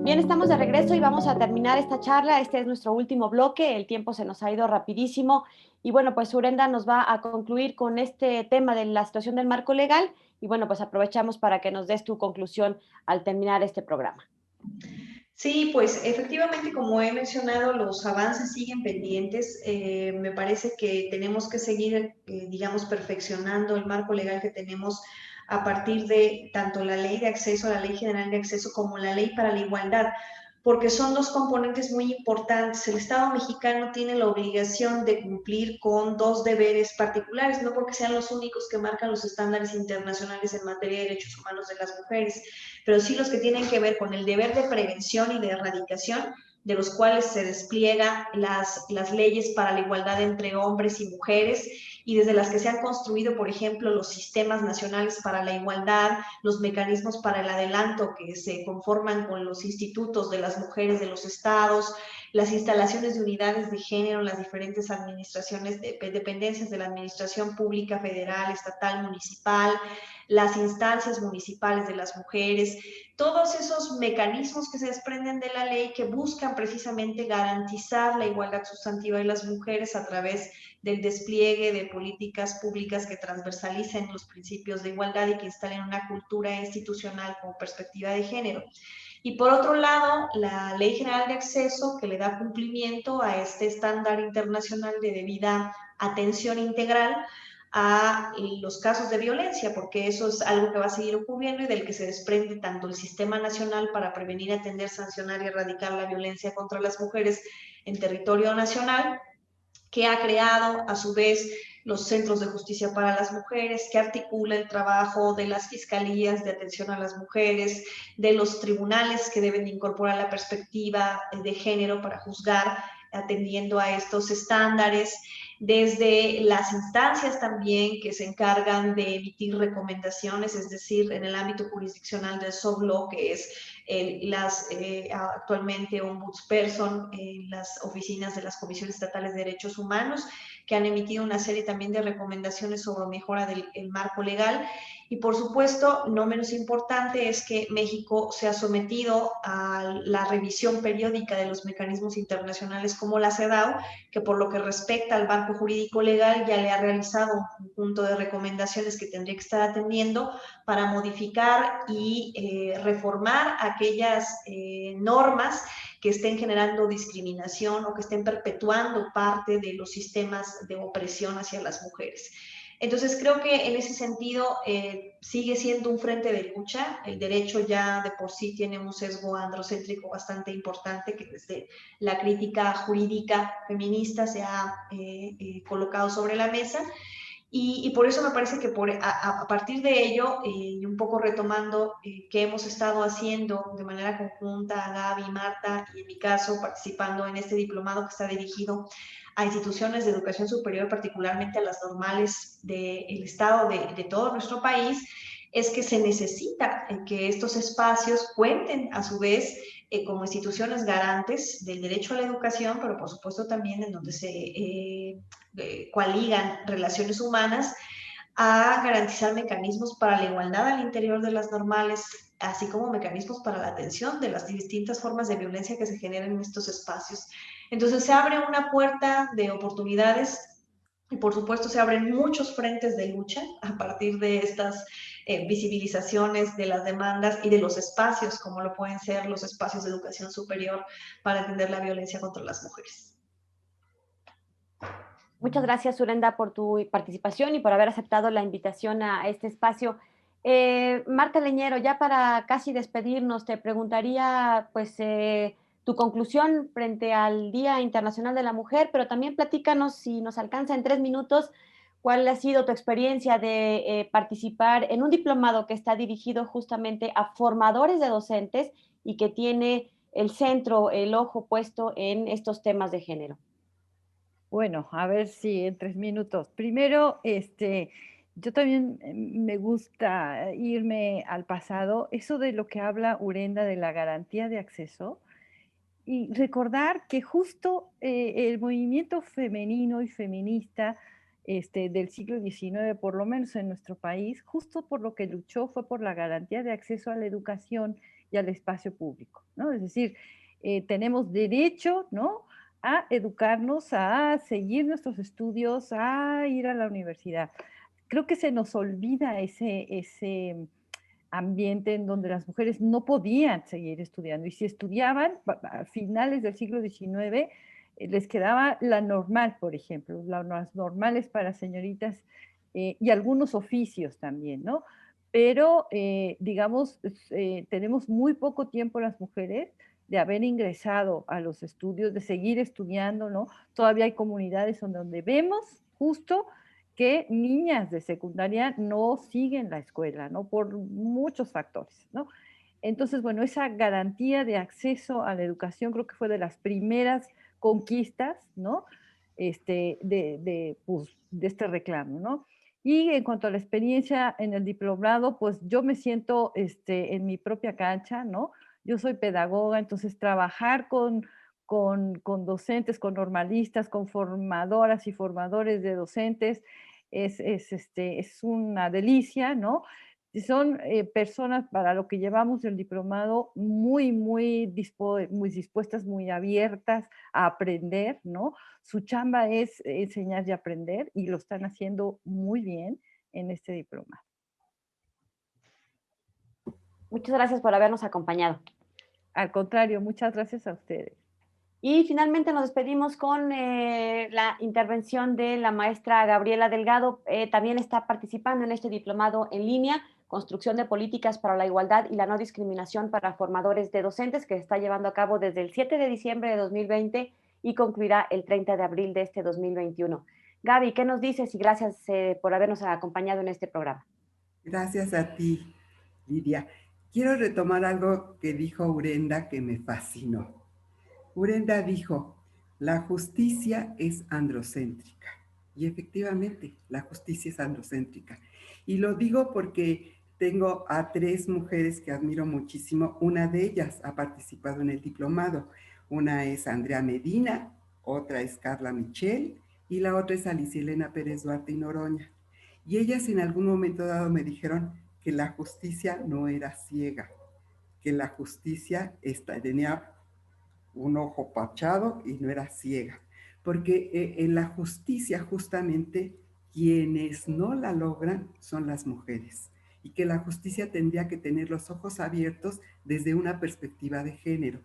Bien, estamos de regreso y vamos a terminar esta charla. Este es nuestro último bloque, el tiempo se nos ha ido rapidísimo y bueno, pues Urenda nos va a concluir con este tema de la situación del marco legal y bueno, pues aprovechamos para que nos des tu conclusión al terminar este programa. Sí, pues efectivamente, como he mencionado, los avances siguen pendientes. Me parece que tenemos que seguir, digamos, perfeccionando el marco legal que tenemos a partir de tanto la ley de acceso, la ley general de acceso, como la ley para la igualdad, porque son dos componentes muy importantes. El Estado mexicano tiene la obligación de cumplir con dos deberes particulares, no porque sean los únicos que marcan los estándares internacionales en materia de derechos humanos de las mujeres, pero sí los que tienen que ver con el deber de prevención y de erradicación, de los cuales se despliega las leyes para la igualdad entre hombres y mujeres, y desde las que se han construido, por ejemplo, los sistemas nacionales para la igualdad, los mecanismos para el adelanto que se conforman con los institutos de las mujeres de los estados, las instalaciones de unidades de género en las diferentes administraciones, dependencias de la administración pública, federal, estatal, municipal, las instancias municipales de las mujeres, todos esos mecanismos que se desprenden de la ley que buscan precisamente garantizar la igualdad sustantiva de las mujeres a través del despliegue de políticas públicas que transversalicen los principios de igualdad y que instalen una cultura institucional con perspectiva de género. Y por otro lado, la Ley General de Acceso, que le da cumplimiento a este estándar internacional de debida atención integral a los casos de violencia, porque eso es algo que va a seguir ocurriendo y del que se desprende tanto el Sistema Nacional para Prevenir, Atender, Sancionar y Erradicar la Violencia contra las Mujeres en territorio nacional, que ha creado a su vez los centros de justicia para las mujeres, que articula el trabajo de las fiscalías de atención a las mujeres, de los tribunales que deben incorporar la perspectiva de género para juzgar atendiendo a estos estándares, desde las instancias también que se encargan de emitir recomendaciones, es decir, en el ámbito jurisdiccional del soft law, que es actualmente ombudsperson en las oficinas de las Comisiones Estatales de Derechos Humanos, que han emitido una serie también de recomendaciones sobre mejora del marco legal. Y por supuesto, no menos importante es que México se ha sometido a la revisión periódica de los mecanismos internacionales como la CEDAW, que por lo que respecta al marco jurídico legal ya le ha realizado un conjunto de recomendaciones que tendría que estar atendiendo para modificar y reformar aquellas normas que estén generando discriminación o que estén perpetuando parte de los sistemas de opresión hacia las mujeres. Entonces creo que en ese sentido sigue siendo un frente de lucha. El derecho ya de por sí tiene un sesgo androcéntrico bastante importante que desde la crítica jurídica feminista se ha colocado sobre la mesa. Y por eso me parece que a partir de ello, y un poco retomando que hemos estado haciendo de manera conjunta, Gaby, Marta, y en mi caso participando en este diplomado que está dirigido a instituciones de educación superior, particularmente a las normales del Estado de todo nuestro país, es que se necesita que estos espacios cuenten a su vez como instituciones garantes del derecho a la educación, pero por supuesto también en donde se coaligan relaciones humanas, a garantizar mecanismos para la igualdad al interior de las normales, así como mecanismos para la atención de las distintas formas de violencia que se generan en estos espacios. Entonces se abre una puerta de oportunidades y por supuesto se abren muchos frentes de lucha a partir de estas visibilizaciones de las demandas y de los espacios, como lo pueden ser los espacios de educación superior para atender la violencia contra las mujeres. Muchas gracias, Urenda, por tu participación y por haber aceptado la invitación a este espacio. Marta Leñero, ya para casi despedirnos, te preguntaría, pues, tu conclusión frente al Día Internacional de la Mujer, pero también platícanos, si nos alcanza en 3 minutos, cuál ha sido tu experiencia de participar en un diplomado que está dirigido justamente a formadores de docentes y que tiene el centro, el ojo puesto en estos temas de género. Bueno, a ver si en 3 minutos. Primero, yo también me gusta irme al pasado, eso de lo que habla Urenda de la garantía de acceso, y recordar que justo el movimiento femenino y feminista del siglo XIX, por lo menos en nuestro país, justo por lo que luchó fue por la garantía de acceso a la educación y al espacio público, ¿no? Es decir, tenemos derecho, ¿no?, a educarnos, a seguir nuestros estudios, a ir a la universidad. Creo que se nos olvida ese ambiente en donde las mujeres no podían seguir estudiando. Y si estudiaban, a finales del siglo XIX, les quedaba la normal, por ejemplo, las normales para señoritas y algunos oficios también, ¿no? Pero, digamos, tenemos muy poco tiempo las mujeres de haber ingresado a los estudios, de seguir estudiando, ¿no? Todavía hay comunidades donde vemos justo que niñas de secundaria no siguen la escuela, ¿no? Por muchos factores, ¿no? Entonces, bueno, esa garantía de acceso a la educación creo que fue de las primeras conquistas, ¿no? Pues, de este reclamo, ¿no? Y en cuanto a la experiencia en el diplomado, pues yo me siento en mi propia cancha, ¿no? Yo soy pedagoga, entonces trabajar con docentes, con normalistas, con formadoras y formadores de docentes, es una delicia, ¿no? Son personas para lo que llevamos del diplomado muy dispuestas, muy abiertas a aprender, ¿no? Su chamba es enseñar y aprender y lo están haciendo muy bien en este diplomado. Muchas gracias por habernos acompañado. Al contrario, muchas gracias a ustedes. Y finalmente nos despedimos con la intervención de la maestra Gabriela Delgado. También está participando en este diplomado en línea, Construcción de Políticas para la Igualdad y la No Discriminación para Formadores de Docentes, que se está llevando a cabo desde el 7 de diciembre de 2020 y concluirá el 30 de abril de este 2021. Gaby, ¿qué nos dices? Y gracias por habernos acompañado en este programa. Gracias a ti, Lidia. Quiero retomar algo que dijo Urenda que me fascinó. Urenda dijo, la justicia es androcéntrica. Y efectivamente, la justicia es androcéntrica. Y lo digo porque tengo a 3 mujeres que admiro muchísimo. Una de ellas ha participado en el diplomado. Una es Andrea Medina, otra es Carla Michel y la otra es Alicia Elena Pérez Duarte y Noroña. Y ellas en algún momento dado me dijeron que la justicia no era ciega, que la justicia tenía un ojo pachado y no era ciega. Porque en la justicia justamente quienes no la logran son las mujeres y que la justicia tendría que tener los ojos abiertos desde una perspectiva de género.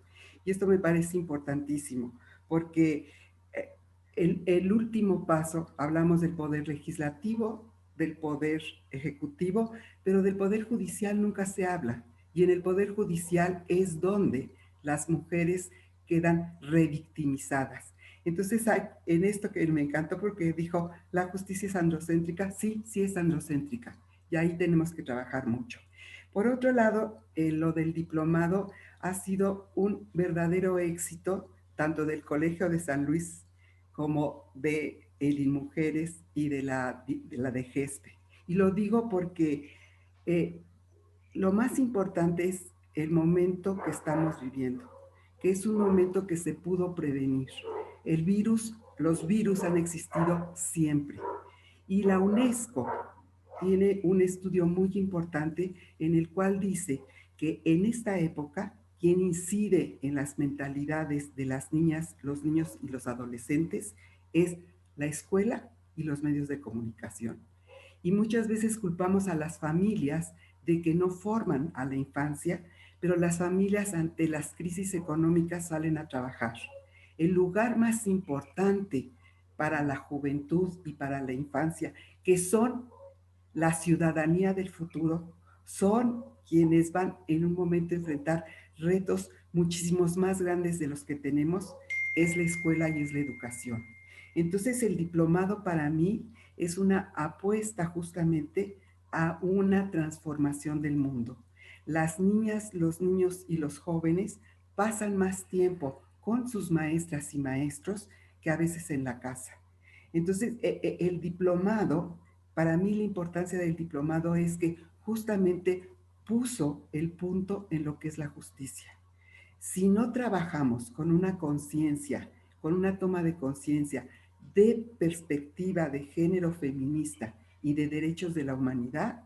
Y esto me parece importantísimo porque el último paso, hablamos del poder legislativo, del poder ejecutivo, pero del poder judicial nunca se habla. Y en el poder judicial es donde las mujeres quedan revictimizadas. Entonces, en esto que me encantó porque dijo, la justicia es androcéntrica, sí es androcéntrica, y ahí tenemos que trabajar mucho. Por otro lado, lo del diplomado ha sido un verdadero éxito, tanto del Colegio de San Luis como de Mujeres y de la de GESPE. Y lo digo porque lo más importante es el momento que estamos viviendo, que es un momento que se pudo prevenir. Los virus han existido siempre. Y la UNESCO tiene un estudio muy importante en el cual dice que en esta época, quien incide en las mentalidades de las niñas, los niños y los adolescentes es la escuela y los medios de comunicación. Y muchas veces culpamos a las familias de que no forman a la infancia, pero las familias ante las crisis económicas salen a trabajar. El lugar más importante para la juventud y para la infancia, que son la ciudadanía del futuro, son quienes van en un momento a enfrentar retos muchísimos más grandes de los que tenemos, es la escuela y es la educación. Entonces el diplomado para mí es una apuesta justamente a una transformación del mundo. Las niñas, los niños y los jóvenes pasan más tiempo con sus maestras y maestros que a veces en la casa. Entonces, el diplomado, para mí la importancia del diplomado es que justamente puso el punto en lo que es la justicia. Si no trabajamos con una conciencia, con una toma de conciencia de perspectiva de género feminista y de derechos de la humanidad,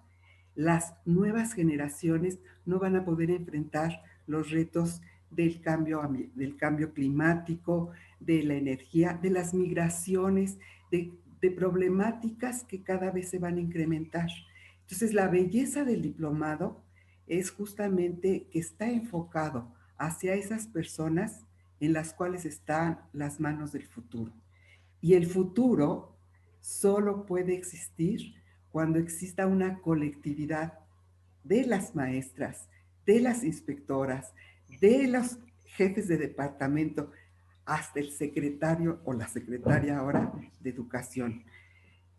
las nuevas generaciones no van a poder enfrentar los retos del cambio climático, de la energía, de las migraciones, de problemáticas que cada vez se van a incrementar. Entonces, la belleza del diplomado es justamente que está enfocado hacia esas personas en las cuales están las manos del futuro. Y el futuro solo puede existir cuando exista una colectividad de las maestras, de las inspectoras, de los jefes de departamento, hasta el secretario o la secretaria ahora de educación.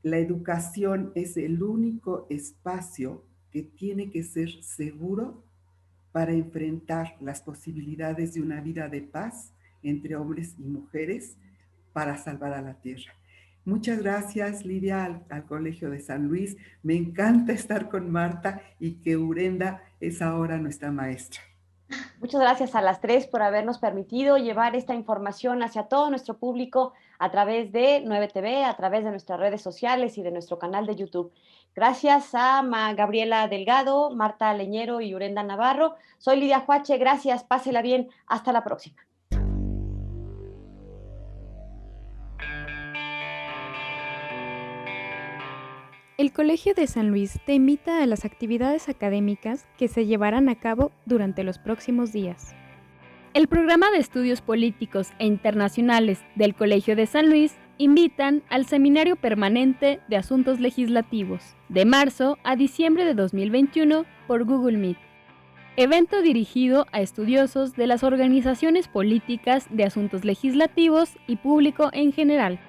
La educación es el único espacio que tiene que ser seguro para enfrentar las posibilidades de una vida de paz entre hombres y mujeres para salvar a la tierra. Muchas gracias, Lidia, al Colegio de San Luis. Me encanta estar con Marta y que Urenda es ahora nuestra maestra. Muchas gracias a las 3 por habernos permitido llevar esta información hacia todo nuestro público a través de 9TV, a través de nuestras redes sociales y de nuestro canal de YouTube. Gracias a Gabriela Delgado, Marta Leñero y Urenda Navarro. Soy Lidia Huache, gracias, pásela bien, hasta la próxima. El Colegio de San Luis te invita a las actividades académicas que se llevarán a cabo durante los próximos días. El programa de estudios políticos e internacionales del Colegio de San Luis invitan al Seminario Permanente de Asuntos Legislativos, de marzo a diciembre de 2021 por Google Meet. Evento dirigido a estudiosos de las organizaciones políticas de asuntos legislativos y público en general.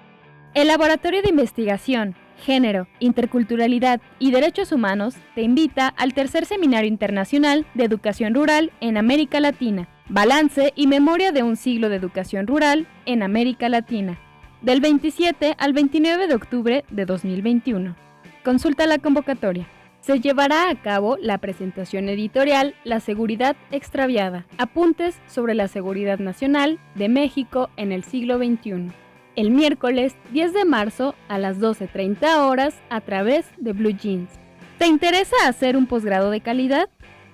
El Laboratorio de Investigación, Género, Interculturalidad y Derechos Humanos te invita al tercer Seminario Internacional de Educación Rural en América Latina, Balance y Memoria de un Siglo de Educación Rural en América Latina. del 27 al 29 de octubre de 2021. Consulta la convocatoria. Se llevará a cabo la presentación editorial La seguridad extraviada, apuntes sobre la seguridad nacional de México en el siglo XXI, el miércoles 10 de marzo a las 12:30 horas a través de Blue Jeans. ¿Te interesa hacer un posgrado de calidad?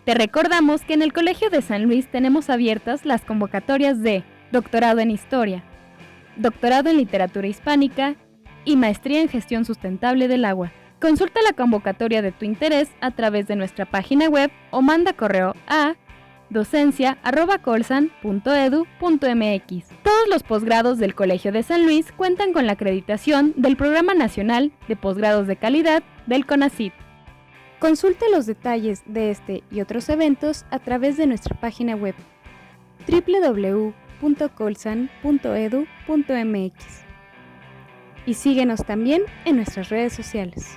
Te recordamos que en el Colegio de San Luis tenemos abiertas las convocatorias de Doctorado en Historia, Doctorado en Literatura Hispánica y Maestría en Gestión Sustentable del Agua. Consulta la convocatoria de tu interés a través de nuestra página web o manda correo a docencia@colsan.edu.mx. Todos los posgrados del Colegio de San Luis cuentan con la acreditación del Programa Nacional de Posgrados de Calidad del CONACYT. Consulta los detalles de este y otros eventos a través de nuestra página web www.colsan.edu.mx y síguenos también en nuestras redes sociales.